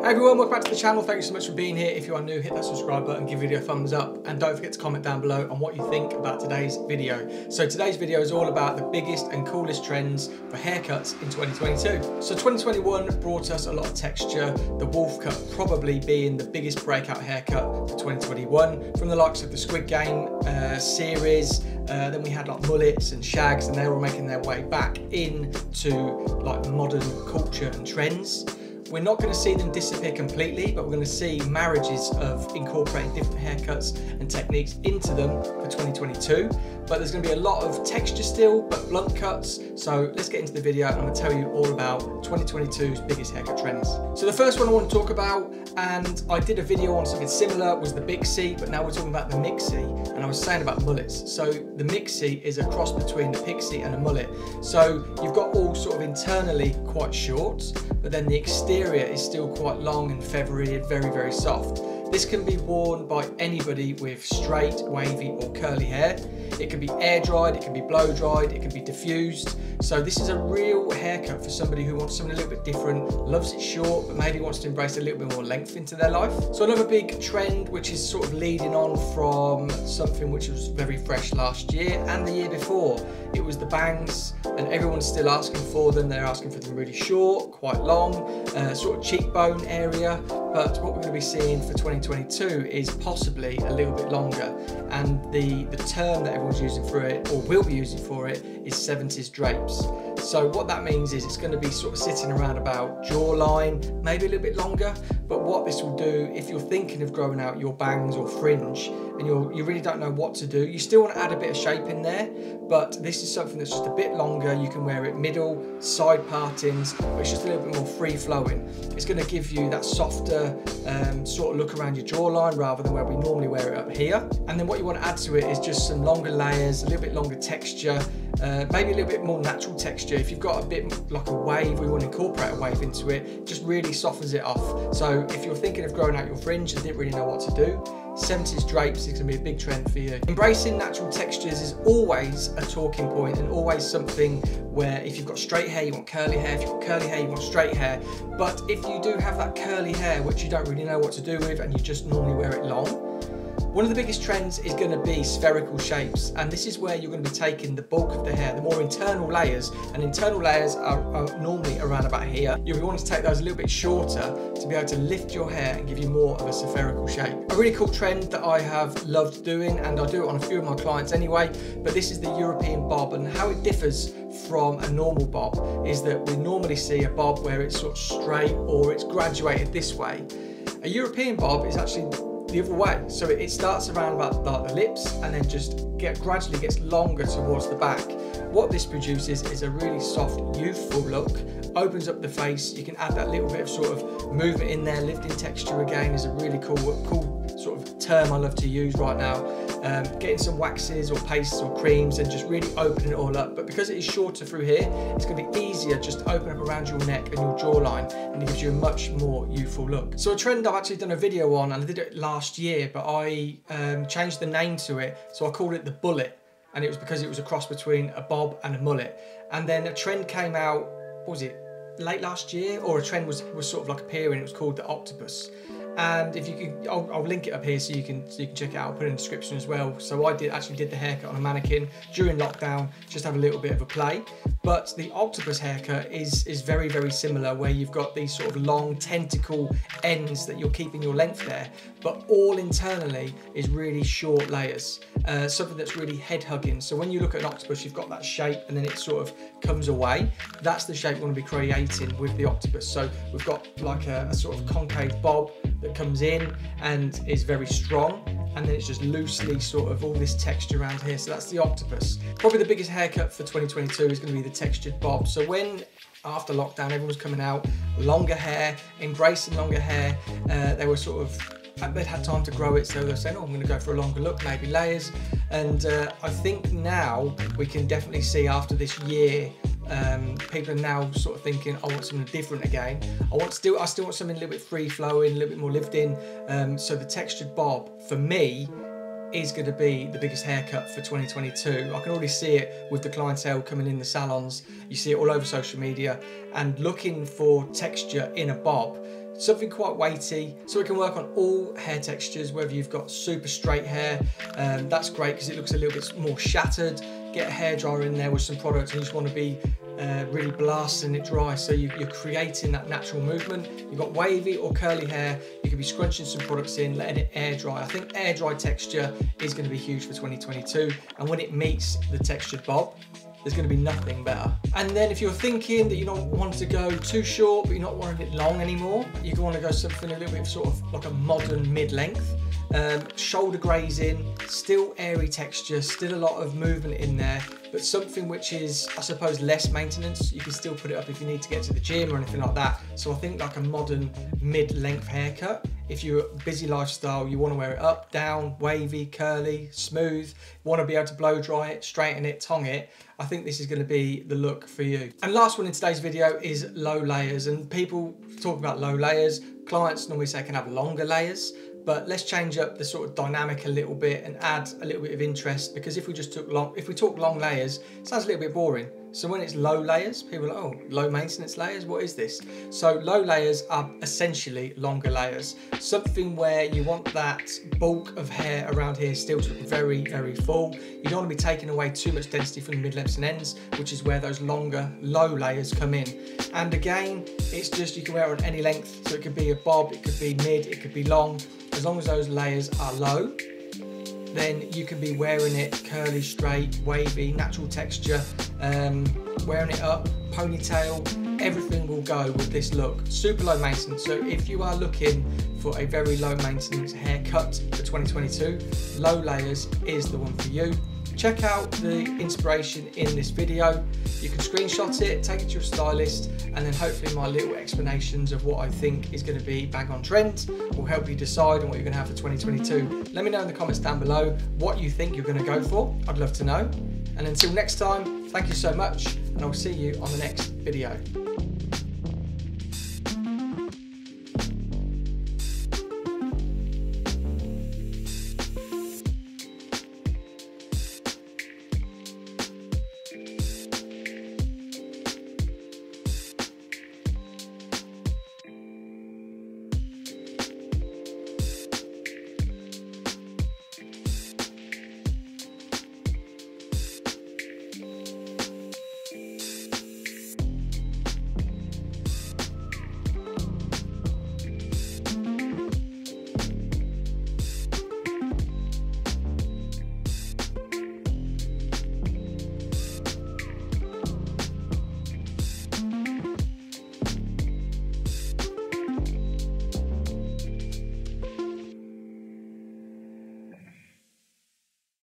Hey everyone, welcome back to the channel. Thank you so much for being here. If you are new, hit that subscribe button, give the video a thumbs up, and don't forget to comment down below on what you think about today's video. So today's video is all about the biggest and coolest trends for haircuts in 2022. So 2021 brought us a lot of texture, the wolf cut probably being the biggest breakout haircut for 2021, from the likes of the Squid Game series. Then we had like mullets and shags, and they were making their way back into like modern culture and trends. We're not going to see them disappear completely, but we're going to see marriages of incorporating different haircuts and techniques into them for 2022. But there's going to be a lot of texture still, but blunt cuts. So let's get into the video and I'm going to tell you all about 2022's biggest haircut trends. So the first one I want to talk about, and I did a video on something similar, was the pixie, but now we're talking about the mixie. And I was saying about mullets. So the mixie is a cross between the pixie and a mullet. So you've got all sort of internally quite short, but then the exterior is still quite long and feathery and very, very soft. This can be worn by anybody with straight, wavy or curly hair. It can be air dried, it can be blow dried, it can be diffused. So this is a real haircut for somebody who wants something a little bit different, loves it short, but maybe wants to embrace a little bit more length into their life. So another big trend, which is sort of leading on from something which was very fresh last year and the year before, it was the bangs, and everyone's still asking for them. They're asking for them really short, quite long, sort of cheekbone area. But what we're going to be seeing for 2022 is possibly a little bit longer. And the term that everyone's using for it, or will be using for it, is 70s drapes. So what that means is it's going to be sort of sitting around about jawline, maybe a little bit longer. But what this will do, if you're thinking of growing out your bangs or fringe, and you really don't know what to do, you still want to add a bit of shape in there, but this is something that's just a bit longer. You can wear it middle, side partings, but it's just a little bit more free flowing. It's going to give you that softer sort of look around your jawline rather than where we normally wear it up here. And then what you want to add to it is just some longer layers, a little bit longer texture, maybe a little bit more natural texture. If you've got a bit like a wave, or you want to incorporate a wave into it, just really softens it off. So if you're thinking of growing out your fringe and didn't really know what to do, 70s drapes is going to be a big trend for you. Embracing natural textures is always a talking point and always something where if you've got straight hair, you want curly hair. If you've got curly hair, you want straight hair. But if you do have that curly hair, which you don't really know what to do with and you just normally wear it long, one of the biggest trends is going to be spherical shapes, and this is where you're going to be taking the bulk of the hair, the more internal layers, and internal layers are normally around about here. You'll be wanting to take those a little bit shorter to be able to lift your hair and give you more of a spherical shape. A really cool trend that I have loved doing, and I do it on a few of my clients anyway, but this is the European bob, and how it differs from a normal bob is that we normally see a bob where it's sort of straight or it's graduated this way. A European bob is actually the other way. So it starts around about the lips and then just gradually gets longer towards the back. What this produces is a really soft, youthful look, opens up the face. You can add that little bit of sort of movement in there. Lifting texture again is a really cool sort of term I love to use right now. Getting some waxes or pastes or creams and just really opening it all up. But because it is shorter through here, it's going to be easier just to open up around your neck and your jawline, and it gives you a much more youthful look. So a trend I've actually done a video on, and I did it last year, but I changed the name to it. So I called it the bullet, and it was because it was a cross between a bob and a mullet. And then a trend came out, what was it, late last year, or a trend was sort of like appearing. It was called the Octopus. And if you can, I'll link it up here so you can check it out. I'll put it in the description as well. So I actually did the haircut on a mannequin during lockdown, just have a little bit of a play. But the Octopus haircut is very, very similar, where you've got these sort of long tentacle ends that you're keeping your length there, but all internally is really short layers, something that's really head hugging. So when you look at an octopus, you've got that shape and then it sort of comes away. That's the shape we want to be creating with the octopus. So we've got like a sort of concave bob that comes in and is very strong, and then it's just loosely sort of all this texture around here. So that's the octopus. Probably the biggest haircut for 2022 is going to be the textured bob. So when after lockdown everyone was coming out, longer hair, embracing longer hair, they were sort of, they'd had time to grow it, so they're saying, oh, I'm going to go for a longer look, maybe layers. And I think now we can definitely see after this year, people are now sort of thinking, I want something different again. I still want something a little bit free flowing, a little bit more lived in. So the textured bob for me is going to be the biggest haircut for 2022. I can already see it with the clientele coming in the salons. You see it all over social media, and looking for texture in a bob Something quite weighty, so it can work on all hair textures, whether you've got super straight hair, that's great because it looks a little bit more shattered. Get a hairdryer in there with some products and you just want to be really blasting it dry, so you're creating that natural movement. You've got wavy or curly hair, you could be scrunching some products in, letting it air dry. I think air dry texture is going to be huge for 2022, and when it meets the textured bob, there's going to be nothing better. And then if you're thinking that you don't want to go too short, but you're not wanting it long anymore, you can want to go something a little bit sort of like a modern mid-length. Shoulder grazing, still airy texture, still a lot of movement in there, but something which is, I suppose, less maintenance. You can still put it up if you need to get to the gym or anything like that. So I think like a modern mid-length haircut. If you're a busy lifestyle, you want to wear it up, down, wavy, curly, smooth, you want to be able to blow dry it, straighten it, tong it. I think this is going to be the look for you. And last one in today's video is low layers. And people talk about low layers. Clients normally say can have longer layers. But let's change up the sort of dynamic a little bit and add a little bit of interest, because if we talk long layers, it sounds a little bit boring. So when it's low layers, people are like, oh, low maintenance layers, what is this? So low layers are essentially longer layers. Something where you want that bulk of hair around here still to look very, very full. You don't want to be taking away too much density from the mid-lengths and ends, which is where those longer, low layers come in. And again, it's just, you can wear it on any length. So it could be a bob, it could be mid, it could be long. As long as those layers are low, then you can be wearing it curly, straight, wavy, natural texture, wearing it up, ponytail, everything will go with this look. Super low maintenance. So if you are looking for a very low maintenance haircut for 2022, low layers is the one for you. Check out the inspiration in this video. You can screenshot it, take it to your stylist, and then hopefully my little explanations of what I think is going to be bang on trend will help you decide on what you're going to have for 2022. Let me know in the comments down below what you think you're going to go for. I'd love to know. And until next time, thank you so much, and I'll see you on the next video.